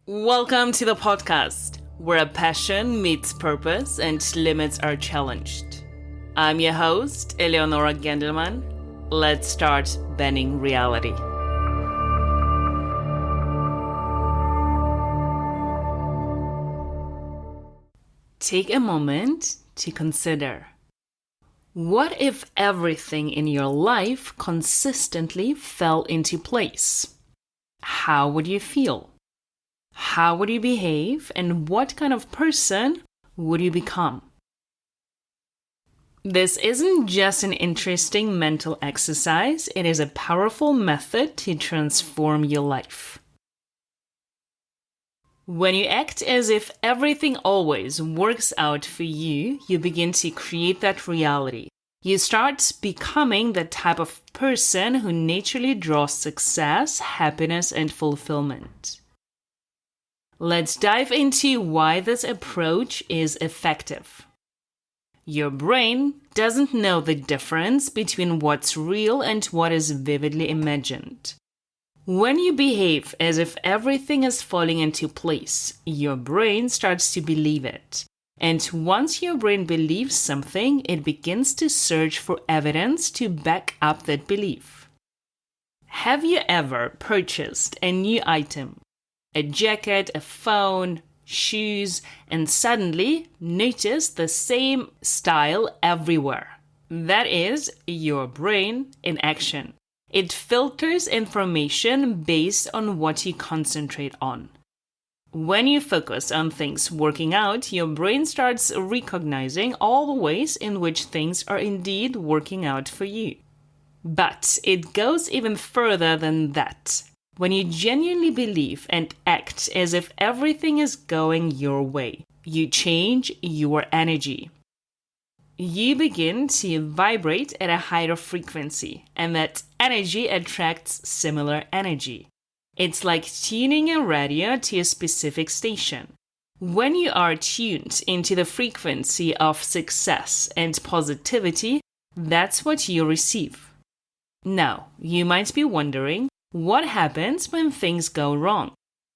Welcome to the podcast, where a passion meets purpose and limits are challenged. I'm your host, Eleonora Gendelman. Let's start bending reality. Take a moment to consider. What if everything in your life consistently fell into place? How would you feel? How would you behave, and what kind of person would you become? This isn't just an interesting mental exercise, it is a powerful method to transform your life. When you act as if everything always works out for you, you begin to create that reality. You start becoming the type of person who naturally draws success, happiness, and fulfillment. Let's dive into why this approach is effective. Your brain doesn't know the difference between what's real and what is vividly imagined. When you behave as if everything is falling into place, your brain starts to believe it. And once your brain believes something, it begins to search for evidence to back up that belief. Have you ever purchased a new item? A jacket, a phone, shoes, and suddenly notice the same style everywhere. That is your brain in action. It filters information based on what you concentrate on. When you focus on things working out, your brain starts recognizing all the ways in which things are indeed working out for you. But it goes even further than that. When you genuinely believe and act as if everything is going your way, you change your energy. You begin to vibrate at a higher frequency, and that energy attracts similar energy. It's like tuning a radio to a specific station. When you are tuned into the frequency of success and positivity, that's what you receive. Now, you might be wondering, what happens when things go wrong?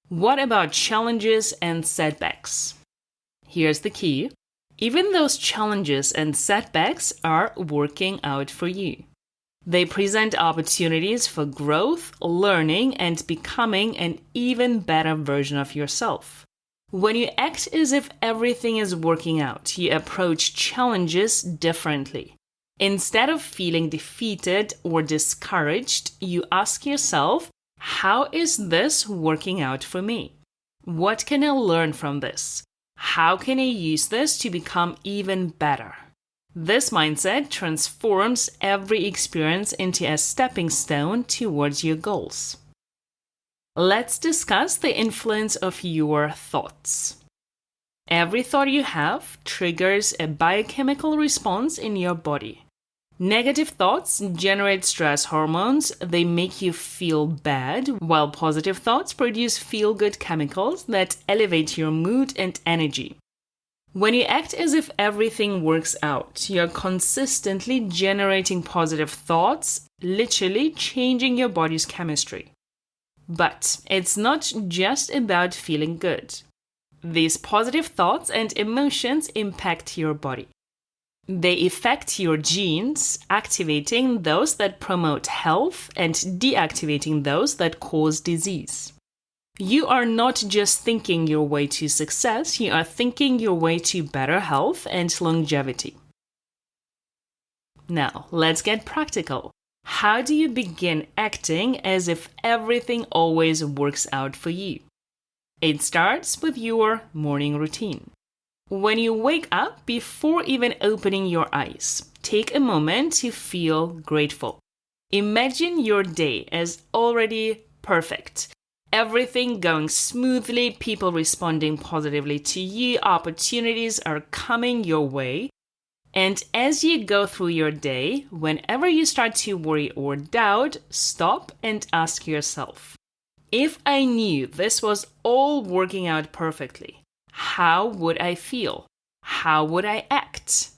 What about challenges and setbacks? Here's the key. Even those challenges and setbacks are working out for you. They present opportunities for growth, learning, and becoming an even better version of yourself. When you act as if everything is working out, you approach challenges differently. Instead of feeling defeated or discouraged, you ask yourself, how is this working out for me? What can I learn from this? How can I use this to become even better? This mindset transforms every experience into a stepping stone towards your goals. Let's discuss the influence of your thoughts. Every thought you have triggers a biochemical response in your body. Negative thoughts generate stress hormones. They make you feel bad, while positive thoughts produce feel-good chemicals that elevate your mood and energy. When you act as if everything works out, you're consistently generating positive thoughts, literally changing your body's chemistry. But it's not just about feeling good. These positive thoughts and emotions impact your body. They affect your genes, activating those that promote health and deactivating those that cause disease. You are not just thinking your way to success, you are thinking your way to better health and longevity. Now, let's get practical. How do you begin acting as if everything always works out for you? It starts with your morning routine. When you wake up, before even opening your eyes, take a moment to feel grateful. Imagine your day as already perfect. Everything going smoothly, people responding positively to you, opportunities are coming your way. And as you go through your day, whenever you start to worry or doubt, stop and ask yourself, if I knew this was all working out perfectly, how would I feel? How would I act?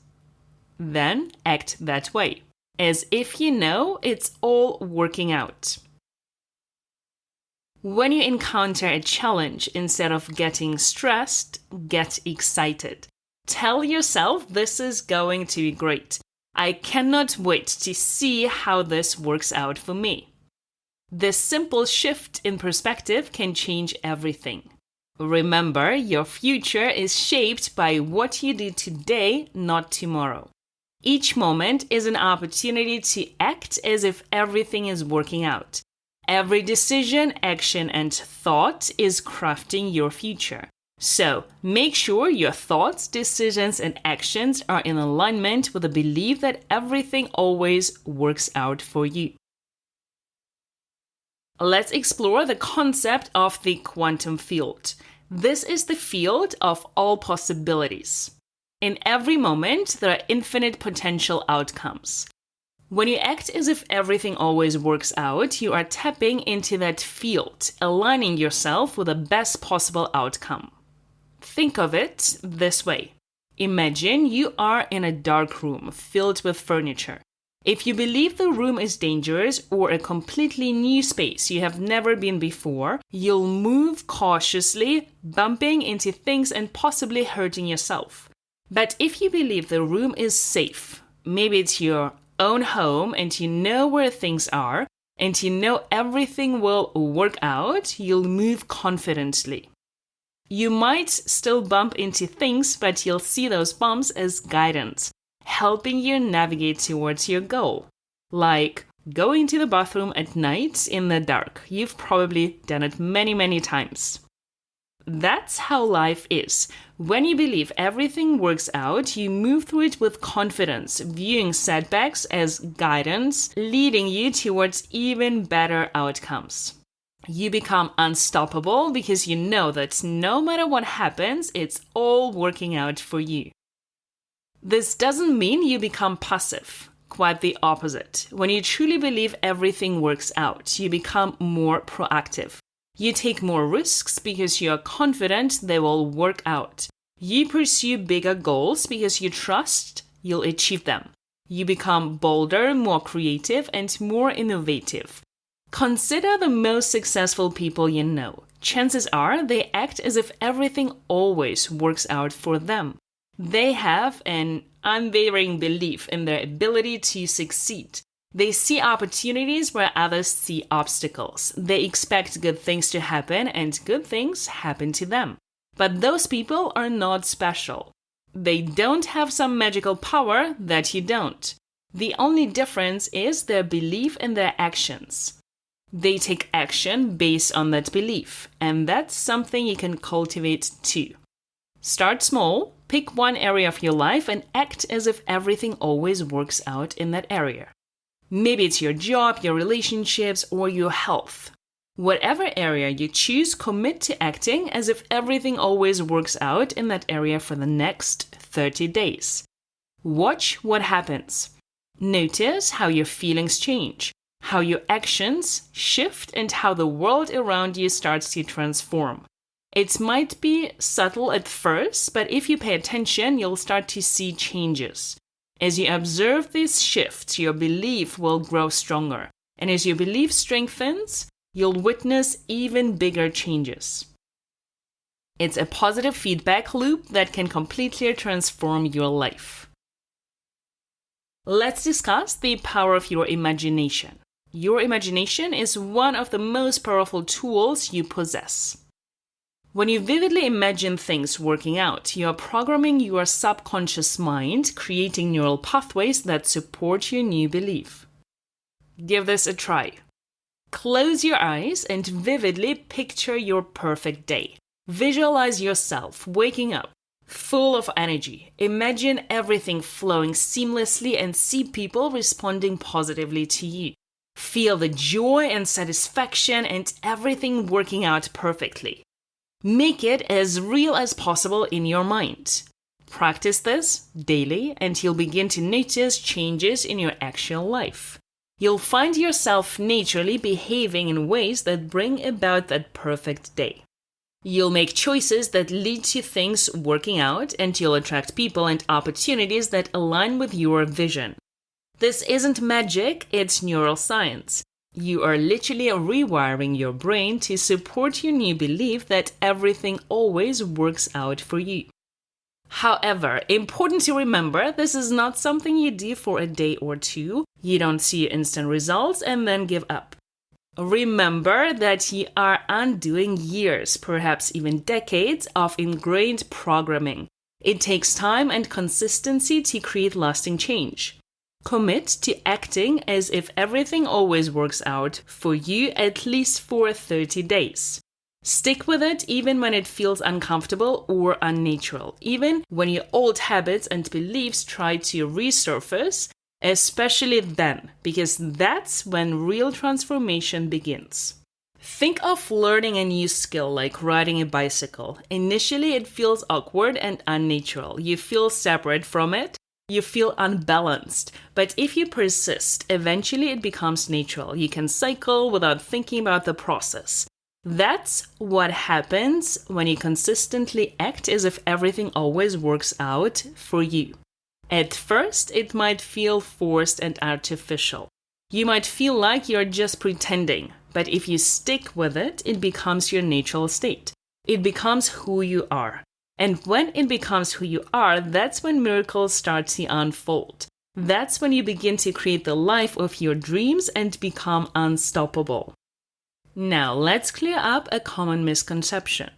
Then act that way, as if you know it's all working out. When you encounter a challenge, instead of getting stressed, get excited. Tell yourself this is going to be great. I cannot wait to see how this works out for me. This simple shift in perspective can change everything. Remember, your future is shaped by what you do today, not tomorrow. Each moment is an opportunity to act as if everything is working out. Every decision, action, and thought is crafting your future. So, make sure your thoughts, decisions, and actions are in alignment with the belief that everything always works out for you. Let's explore the concept of the quantum field. This is the field of all possibilities. In every moment, there are infinite potential outcomes. When you act as if everything always works out, you are tapping into that field, aligning yourself with the best possible outcome. Think of it this way. Imagine you are in a dark room filled with furniture. If you believe the room is dangerous or a completely new space you have never been before, you'll move cautiously, bumping into things and possibly hurting yourself. But if you believe the room is safe, maybe it's your own home and you know where things are, and you know everything will work out, you'll move confidently. You might still bump into things, but you'll see those bumps as guidance, helping you navigate towards your goal. Like going to the bathroom at night in the dark. You've probably done it many, many times. That's how life is. When you believe everything works out, you move through it with confidence, viewing setbacks as guidance, leading you towards even better outcomes. You become unstoppable because you know that no matter what happens, it's all working out for you. This doesn't mean you become passive. Quite the opposite. When you truly believe everything works out, you become more proactive. You take more risks because you are confident they will work out. You pursue bigger goals because you trust you'll achieve them. You become bolder, more creative, and more innovative. Consider the most successful people you know. Chances are they act as if everything always works out for them. They have an unwavering belief in their ability to succeed. They see opportunities where others see obstacles. They expect good things to happen, and good things happen to them. But those people are not special. They don't have some magical power that you don't. The only difference is their belief in their actions. They take action based on that belief, and that's something you can cultivate too. Start small, pick one area of your life, and act as if everything always works out in that area. Maybe it's your job, your relationships, or your health. Whatever area you choose, commit to acting as if everything always works out in that area for the next 30 days. Watch what happens. Notice how your feelings change, how your actions shift, and how the world around you starts to transform. It might be subtle at first, but if you pay attention, you'll start to see changes. As you observe these shifts, your belief will grow stronger. And as your belief strengthens, you'll witness even bigger changes. It's a positive feedback loop that can completely transform your life. Let's discuss the power of your imagination. Your imagination is one of the most powerful tools you possess. When you vividly imagine things working out, you are programming your subconscious mind, creating neural pathways that support your new belief. Give this a try. Close your eyes and vividly picture your perfect day. Visualize yourself waking up, full of energy. Imagine everything flowing seamlessly and see people responding positively to you. Feel the joy and satisfaction and everything working out perfectly. Make it as real as possible in your mind. Practice this daily and you'll begin to notice changes in your actual life. You'll find yourself naturally behaving in ways that bring about that perfect day. You'll make choices that lead to things working out, and you'll attract people and opportunities that align with your vision. This isn't magic, it's neuroscience. You are literally rewiring your brain to support your new belief that everything always works out for you. However, important to remember, this is not something you do for a day or two. You don't see instant results and then give up. Remember that you are undoing years, perhaps even decades, of ingrained programming. It takes time and consistency to create lasting change. Commit to acting as if everything always works out for you at least for 30 days. Stick with it even when it feels uncomfortable or unnatural, even when your old habits and beliefs try to resurface, especially then, because that's when real transformation begins. Think of learning a new skill like riding a bicycle. Initially, it feels awkward and unnatural. You feel separate from it. You feel unbalanced. But if you persist, eventually it becomes natural. You can cycle without thinking about the process. That's what happens when you consistently act as if everything always works out for you. At first, it might feel forced and artificial. You might feel like you're just pretending, but if you stick with it, it becomes your natural state. It becomes who you are. And when it becomes who you are, that's when miracles start to unfold. That's when you begin to create the life of your dreams and become unstoppable. Now, let's clear up a common misconception.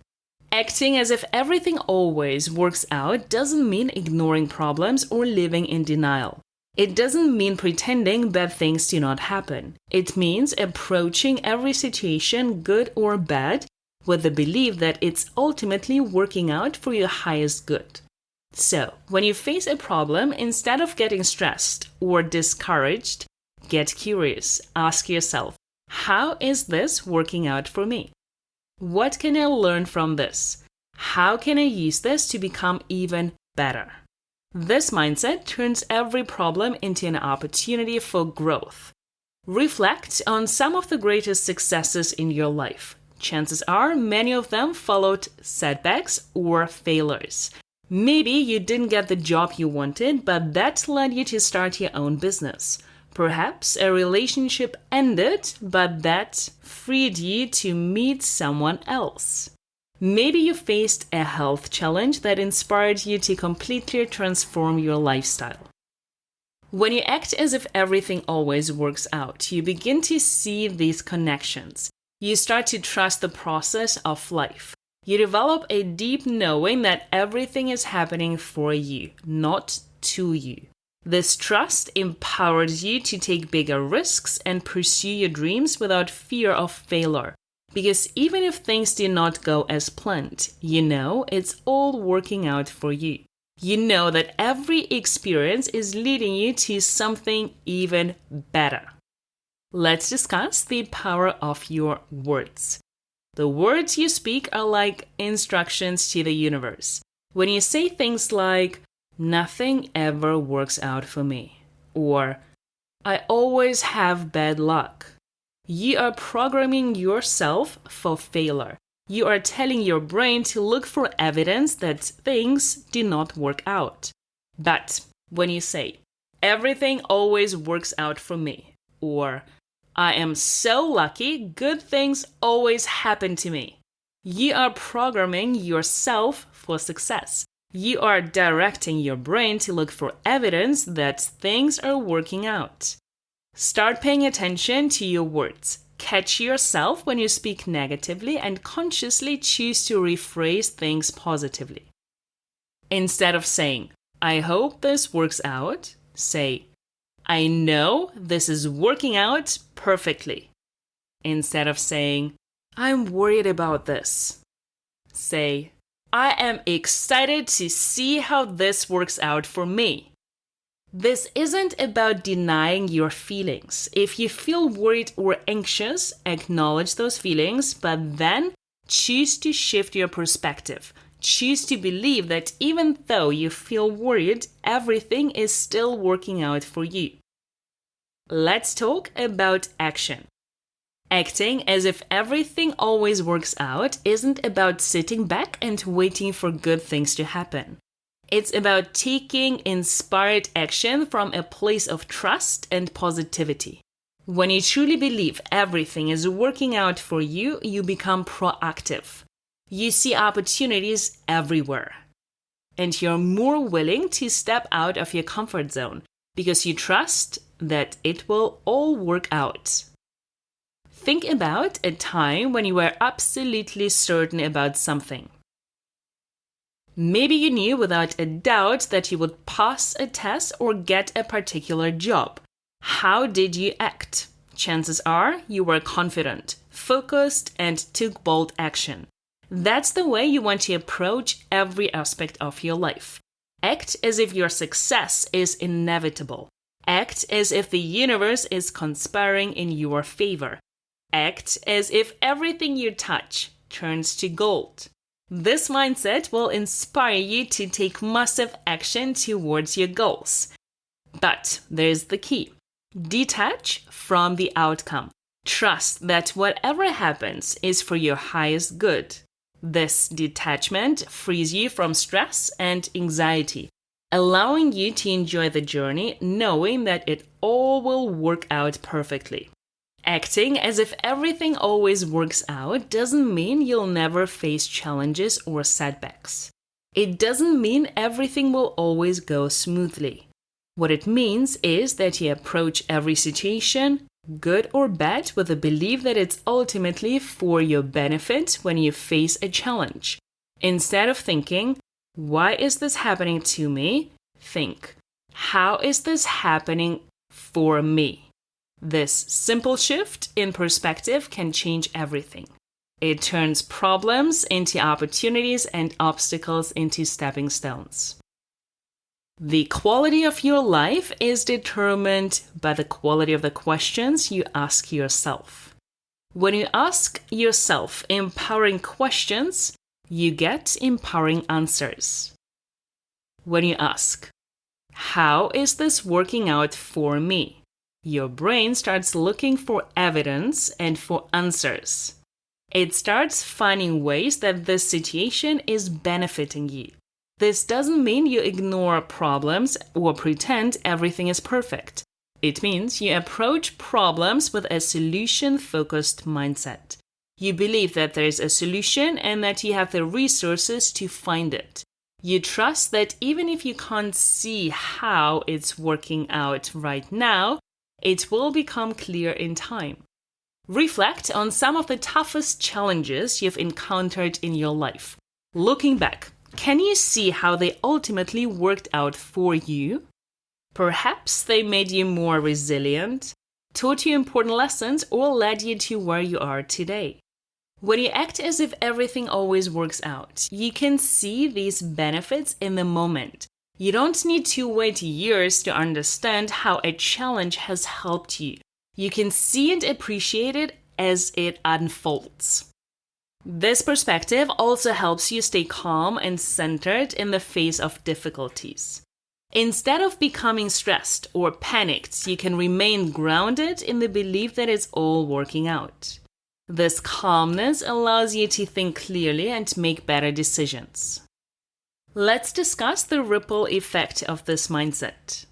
Acting as if everything always works out doesn't mean ignoring problems or living in denial. It doesn't mean pretending bad things do not happen. It means approaching every situation, good or bad, with the belief that it's ultimately working out for your highest good. So, when you face a problem, instead of getting stressed or discouraged, get curious. Ask yourself, how is this working out for me? What can I learn from this? How can I use this to become even better? This mindset turns every problem into an opportunity for growth. Reflect on some of the greatest successes in your life. Chances are many of them followed setbacks or failures. Maybe you didn't get the job you wanted, but that led you to start your own business. Perhaps a relationship ended, but that freed you to meet someone else. Maybe you faced a health challenge that inspired you to completely transform your lifestyle. When you act as if everything always works out, you begin to see these connections. You start to trust the process of life. You develop a deep knowing that everything is happening for you, not to you. This trust empowers you to take bigger risks and pursue your dreams without fear of failure. Because even if things do not go as planned, you know it's all working out for you. You know that every experience is leading you to something even better. Let's discuss the power of your words. The words you speak are like instructions to the universe. When you say things like, "Nothing ever works out for me," or "I always have bad luck," you are programming yourself for failure. You are telling your brain to look for evidence that things do not work out. But when you say, "Everything always works out for me," or "I am so lucky, good things always happen to me," you are programming yourself for success. You are directing your brain to look for evidence that things are working out. Start paying attention to your words. Catch yourself when you speak negatively and consciously choose to rephrase things positively. Instead of saying, "I hope this works out," say, "I know this is working out perfectly." Instead of saying, "I'm worried about this," say, "I am excited to see how this works out for me." This isn't about denying your feelings. If you feel worried or anxious, acknowledge those feelings, but then choose to shift your perspective. Choose to believe that even though you feel worried, everything is still working out for you. Let's talk about action. Acting as if everything always works out isn't about sitting back and waiting for good things to happen. It's about taking inspired action from a place of trust and positivity. When you truly believe everything is working out for you, you become proactive. You see opportunities everywhere. And you're more willing to step out of your comfort zone because you trust that it will all work out. Think about a time when you were absolutely certain about something. Maybe you knew without a doubt that you would pass a test or get a particular job. How did you act? Chances are you were confident, focused, and took bold action. That's the way you want to approach every aspect of your life. Act as if your success is inevitable. Act as if the universe is conspiring in your favor. Act as if everything you touch turns to gold. This mindset will inspire you to take massive action towards your goals. But there's the key. Detach from the outcome. Trust that whatever happens is for your highest good. This detachment frees you from stress and anxiety, allowing you to enjoy the journey knowing that it all will work out perfectly. Acting as if everything always works out doesn't mean you'll never face challenges or setbacks. It doesn't mean everything will always go smoothly. What it means is that you approach every situation, good or bad, with a belief that it's ultimately for your benefit when you face a challenge. Instead of thinking, why is this happening to me? Think, how is this happening for me? This simple shift in perspective can change everything. It turns problems into opportunities and obstacles into stepping stones. The quality of your life is determined by the quality of the questions you ask yourself. When you ask yourself empowering questions, you get empowering answers. When you ask, how is this working out for me? Your brain starts looking for evidence and for answers. It starts finding ways that this situation is benefiting you. This doesn't mean you ignore problems or pretend everything is perfect. It means you approach problems with a solution-focused mindset. You believe that there is a solution and that you have the resources to find it. You trust that even if you can't see how it's working out right now, it will become clear in time. Reflect on some of the toughest challenges you've encountered in your life. Looking back, can you see how they ultimately worked out for you? Perhaps they made you more resilient, taught you important lessons, or led you to where you are today. When you act as if everything always works out, you can see these benefits in the moment. You don't need to wait years to understand how a challenge has helped you. You can see and appreciate it as it unfolds. This perspective also helps you stay calm and centered in the face of difficulties. Instead of becoming stressed or panicked, you can remain grounded in the belief that it's all working out. This calmness allows you to think clearly and make better decisions. Let's discuss the ripple effect of this mindset.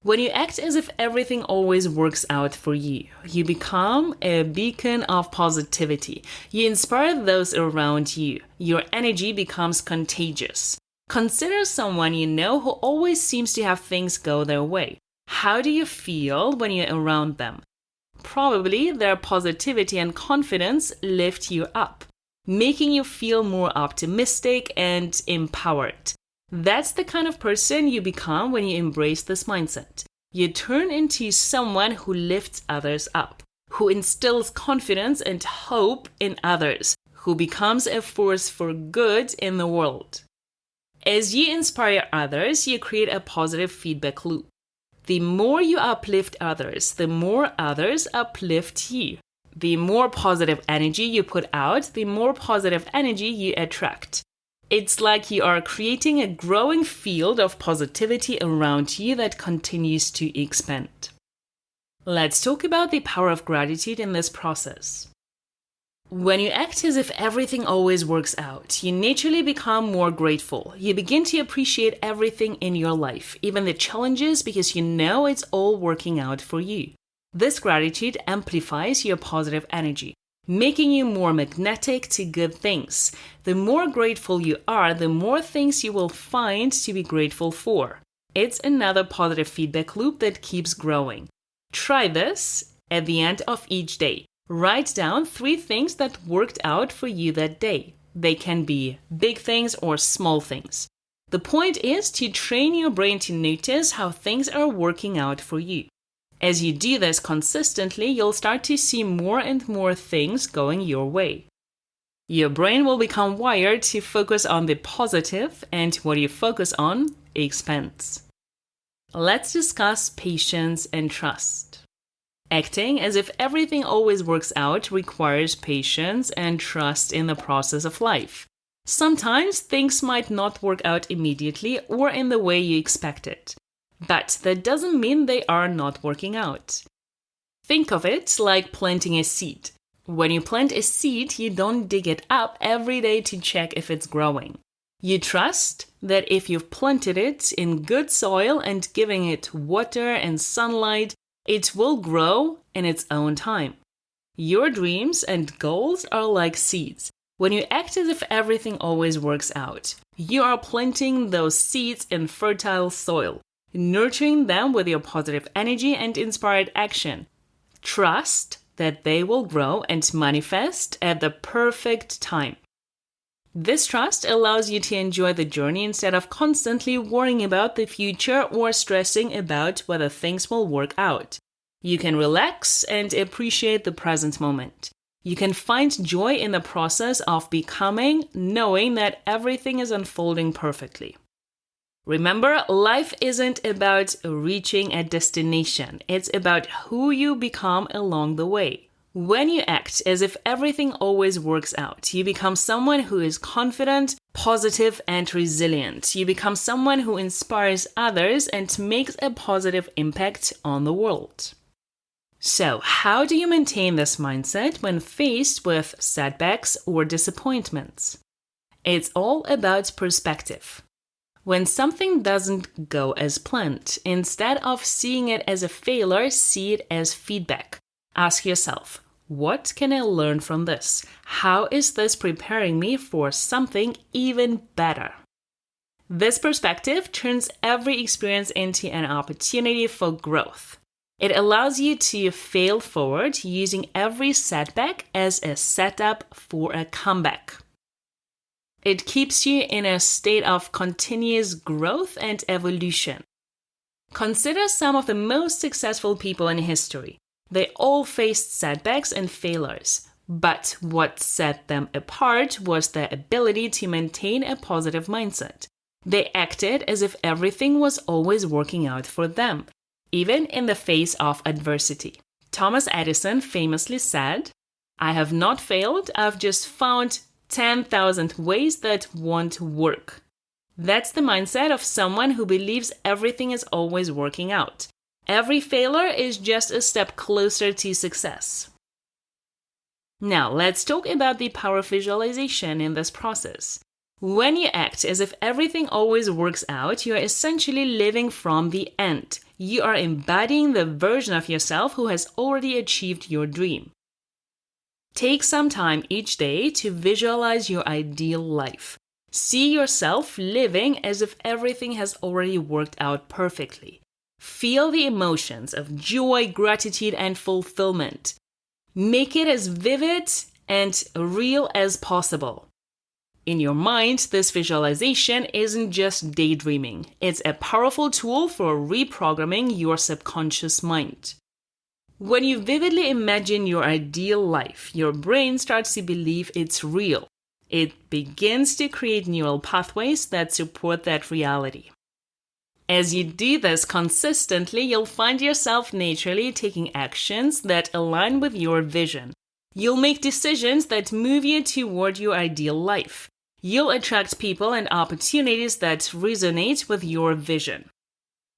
When you act as if everything always works out for you, you become a beacon of positivity. You inspire those around you. Your energy becomes contagious. Consider someone you know who always seems to have things go their way. How do you feel when you're around them? Probably their positivity and confidence lift you up, making you feel more optimistic and empowered. That's the kind of person you become when you embrace this mindset. You turn into someone who lifts others up, who instills confidence and hope in others, who becomes a force for good in the world. As you inspire others, you create a positive feedback loop. The more you uplift others, the more others uplift you. The more positive energy you put out, the more positive energy you attract. It's like you are creating a growing field of positivity around you that continues to expand. Let's talk about the power of gratitude in this process. When you act as if everything always works out, you naturally become more grateful. You begin to appreciate everything in your life, even the challenges, because you know it's all working out for you. This gratitude amplifies your positive energy, making you more magnetic to good things. The more grateful you are, the more things you will find to be grateful for. It's another positive feedback loop that keeps growing. Try this at the end of each day. Write down 3 things that worked out for you that day. They can be big things or small things. The point is to train your brain to notice how things are working out for you. As you do this consistently, you'll start to see more and more things going your way. Your brain will become wired to focus on the positive, and what you focus on expands. Let's discuss patience and trust. Acting as if everything always works out requires patience and trust in the process of life. Sometimes things might not work out immediately or in the way you expected. But that doesn't mean they are not working out. Think of it like planting a seed. When you plant a seed, you don't dig it up every day to check if it's growing. You trust that if you've planted it in good soil and giving it water and sunlight, it will grow in its own time. Your dreams and goals are like seeds. When you act as if everything always works out, you are planting those seeds in fertile soil, nurturing them with your positive energy and inspired action. Trust that they will grow and manifest at the perfect time. This trust allows you to enjoy the journey instead of constantly worrying about the future or stressing about whether things will work out. You can relax and appreciate the present moment. You can find joy in the process of becoming, knowing that everything is unfolding perfectly. Remember, life isn't about reaching a destination. It's about who you become along the way. When you act as if everything always works out, you become someone who is confident, positive, and resilient. You become someone who inspires others and makes a positive impact on the world. So, how do you maintain this mindset when faced with setbacks or disappointments? It's all about perspective. When something doesn't go as planned, instead of seeing it as a failure, see it as feedback. Ask yourself, what can I learn from this? How is this preparing me for something even better? This perspective turns every experience into an opportunity for growth. It allows you to fail forward using every setback as a setup for a comeback. It keeps you in a state of continuous growth and evolution. Consider some of the most successful people in history. They all faced setbacks and failures, but what set them apart was their ability to maintain a positive mindset. They acted as if everything was always working out for them, even in the face of adversity. Thomas Edison famously said, "I have not failed, I've just found 10,000 ways that won't work." That's the mindset of someone who believes everything is always working out. Every failure is just a step closer to success. Now, let's talk about the power of visualization in this process. When you act as if everything always works out, you are essentially living from the end. You are embodying the version of yourself who has already achieved your dream. Take some time each day to visualize your ideal life. See yourself living as if everything has already worked out perfectly. Feel the emotions of joy, gratitude, and fulfillment. Make it as vivid and real as possible. In your mind, this visualization isn't just daydreaming. It's a powerful tool for reprogramming your subconscious mind. When you vividly imagine your ideal life, your brain starts to believe it's real. It begins to create neural pathways that support that reality. As you do this consistently, you'll find yourself naturally taking actions that align with your vision. You'll make decisions that move you toward your ideal life. You'll attract people and opportunities that resonate with your vision.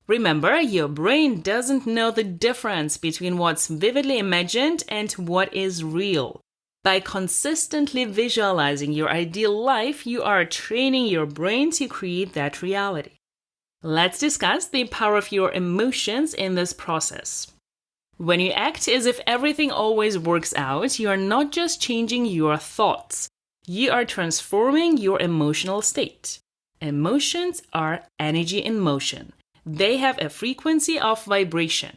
Remember, your brain doesn't know the difference between what's vividly imagined and what is real. By consistently visualizing your ideal life, you are training your brain to create that reality. Let's discuss the power of your emotions in this process. When you act as if everything always works out, you are not just changing your thoughts. You are transforming your emotional state. Emotions are energy in motion. They have a frequency of vibration.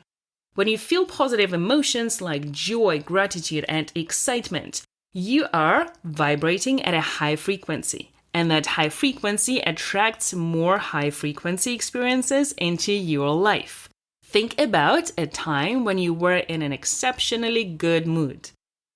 When you feel positive emotions like joy, gratitude, and excitement, you are vibrating at a high frequency. And that high frequency attracts more high-frequency experiences into your life. Think about a time when you were in an exceptionally good mood.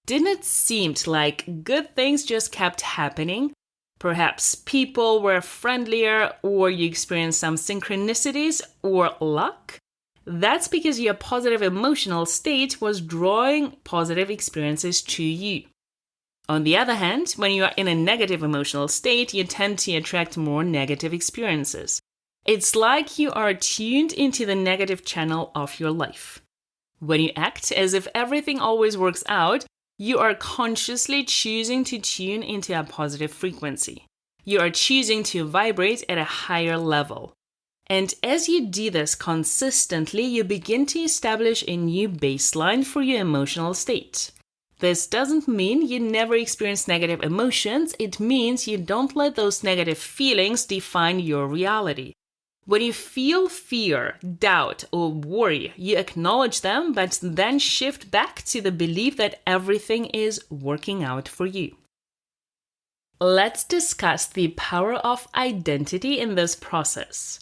Didn't it seem like good things just kept happening? Perhaps people were friendlier, or you experienced some synchronicities or luck? That's because your positive emotional state was drawing positive experiences to you. On the other hand, when you are in a negative emotional state, you tend to attract more negative experiences. It's like you are tuned into the negative channel of your life. When you act as if everything always works out, you are consciously choosing to tune into a positive frequency. You are choosing to vibrate at a higher level. And as you do this consistently, you begin to establish a new baseline for your emotional state. This doesn't mean you never experience negative emotions. It means you don't let those negative feelings define your reality. When you feel fear, doubt, or worry, you acknowledge them, but then shift back to the belief that everything is working out for you. Let's discuss the power of identity in this process.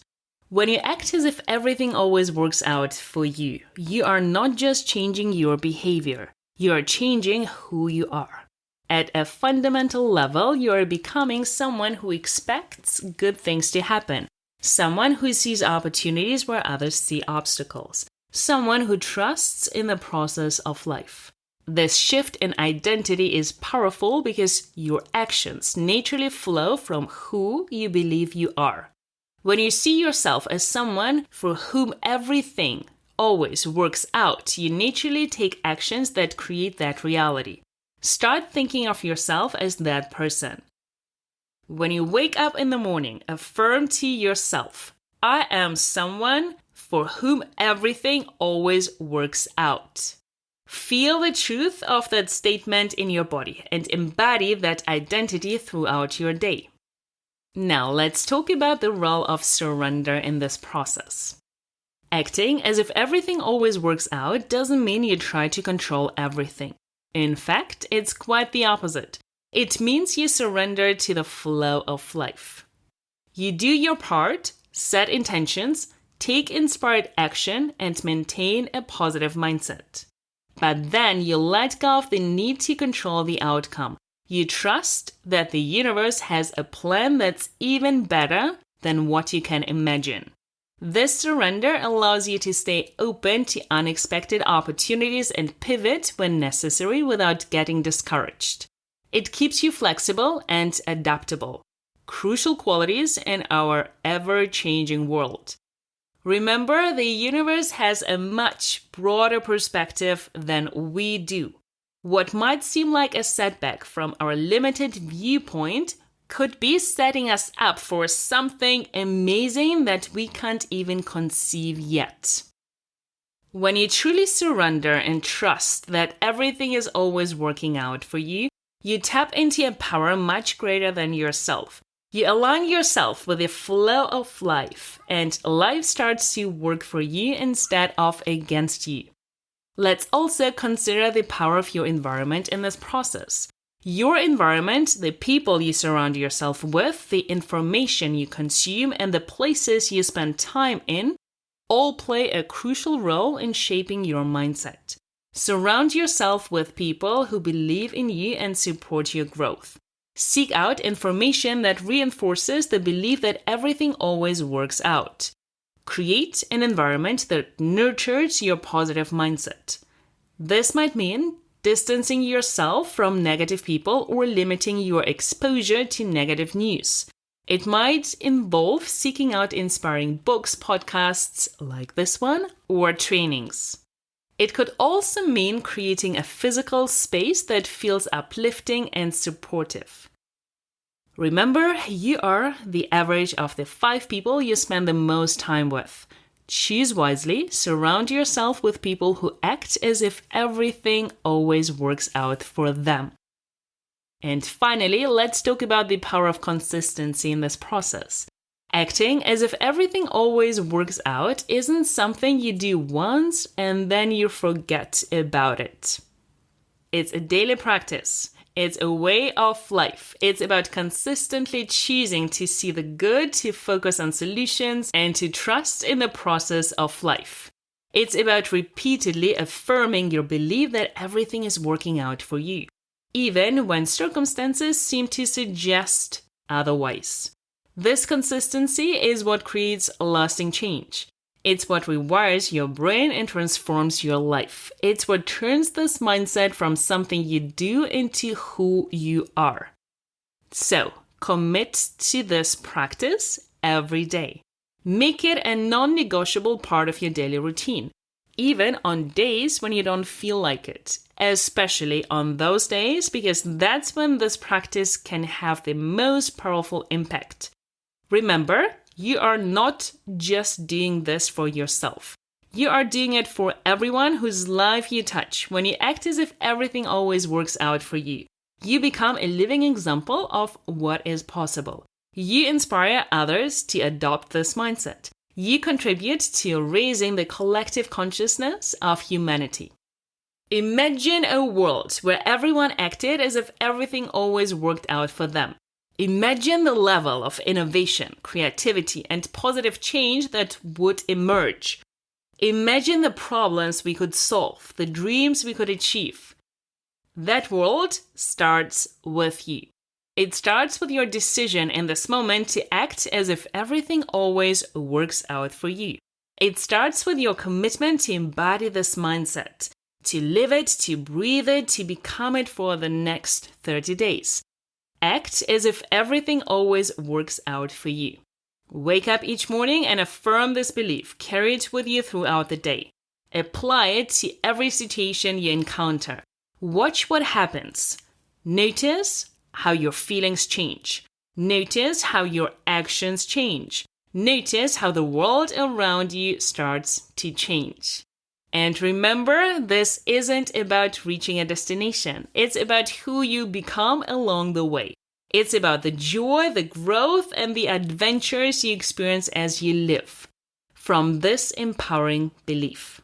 When you act as if everything always works out for you, you are not just changing your behavior, you are changing who you are. At a fundamental level, you are becoming someone who expects good things to happen, someone who sees opportunities where others see obstacles, someone who trusts in the process of life. This shift in identity is powerful because your actions naturally flow from who you believe you are. When you see yourself as someone for whom everything always works out, you naturally take actions that create that reality. Start thinking of yourself as that person. When you wake up in the morning, affirm to yourself, I am someone for whom everything always works out. Feel the truth of that statement in your body and embody that identity throughout your day. Now, let's talk about the role of surrender in this process. Acting as if everything always works out doesn't mean you try to control everything. In fact, it's quite the opposite. It means you surrender to the flow of life. You do your part, set intentions, take inspired action, and maintain a positive mindset. But then you let go of the need to control the outcome. You trust that the universe has a plan that's even better than what you can imagine. This surrender allows you to stay open to unexpected opportunities and pivot when necessary without getting discouraged. It keeps you flexible and adaptable, crucial qualities in our ever-changing world. Remember, the universe has a much broader perspective than we do. What might seem like a setback from our limited viewpoint could be setting us up for something amazing that we can't even conceive yet. When you truly surrender and trust that everything is always working out for you, you tap into a power much greater than yourself. You align yourself with the flow of life, and life starts to work for you instead of against you. Let's also consider the power of your environment in this process. Your environment, the people you surround yourself with, the information you consume, and the places you spend time in all play a crucial role in shaping your mindset. Surround yourself with people who believe in you and support your growth. Seek out information that reinforces the belief that everything always works out. Create an environment that nurtures your positive mindset. This might mean distancing yourself from negative people or limiting your exposure to negative news. It might involve seeking out inspiring books, podcasts like this one, or trainings. It could also mean creating a physical space that feels uplifting and supportive. Remember, you are the average of the 5 people you spend the most time with. Choose wisely, surround yourself with people who act as if everything always works out for them. And finally, let's talk about the power of consistency in this process. Acting as if everything always works out isn't something you do once and then you forget about it. It's a daily practice. It's a way of life. It's about consistently choosing to see the good, to focus on solutions, and to trust in the process of life. It's about repeatedly affirming your belief that everything is working out for you, even when circumstances seem to suggest otherwise. This consistency is what creates lasting change. It's what rewires your brain and transforms your life. It's what turns this mindset from something you do into who you are. So, commit to this practice every day. Make it a non-negotiable part of your daily routine, even on days when you don't feel like it, especially on those days, because that's when this practice can have the most powerful impact. Remember, you are not just doing this for yourself. You are doing it for everyone whose life you touch. When you act as if everything always works out for you, you become a living example of what is possible. You inspire others to adopt this mindset. You contribute to raising the collective consciousness of humanity. Imagine a world where everyone acted as if everything always worked out for them. Imagine the level of innovation, creativity, and positive change that would emerge. Imagine the problems we could solve, the dreams we could achieve. That world starts with you. It starts with your decision in this moment to act as if everything always works out for you. It starts with your commitment to embody this mindset, to live it, to breathe it, to become it for the next 30 days. Act as if everything always works out for you. Wake up each morning and affirm this belief. Carry it with you throughout the day. Apply it to every situation you encounter. Watch what happens. Notice how your feelings change. Notice how your actions change. Notice how the world around you starts to change. And remember, this isn't about reaching a destination. It's about who you become along the way. It's about the joy, the growth, and the adventures you experience as you live from this empowering belief.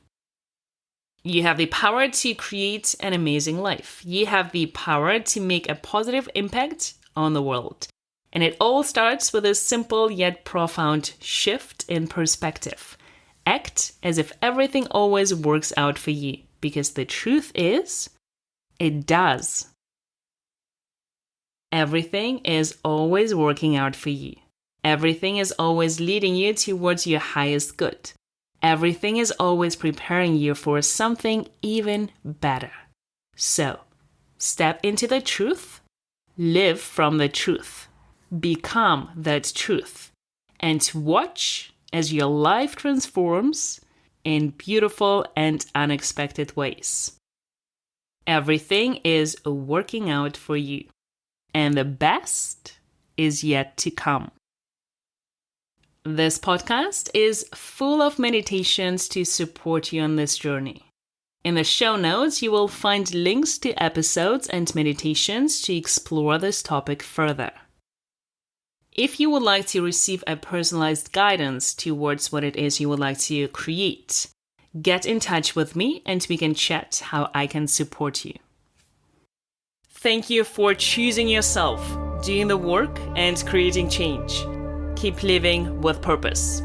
You have the power to create an amazing life. You have the power to make a positive impact on the world. And it all starts with a simple yet profound shift in perspective. Act as if everything always works out for you, because the truth is, it does. Everything is always working out for you. Everything is always leading you towards your highest good. Everything is always preparing you for something even better. So, step into the truth, live from the truth, become that truth, and watch as your life transforms in beautiful and unexpected ways. Everything is working out for you, and the best is yet to come. This podcast is full of meditations to support you on this journey. In the show notes, you will find links to episodes and meditations to explore this topic further. If you would like to receive a personalized guidance towards what it is you would like to create, get in touch with me and we can chat how I can support you. Thank you for choosing yourself, doing the work, and creating change. Keep living with purpose.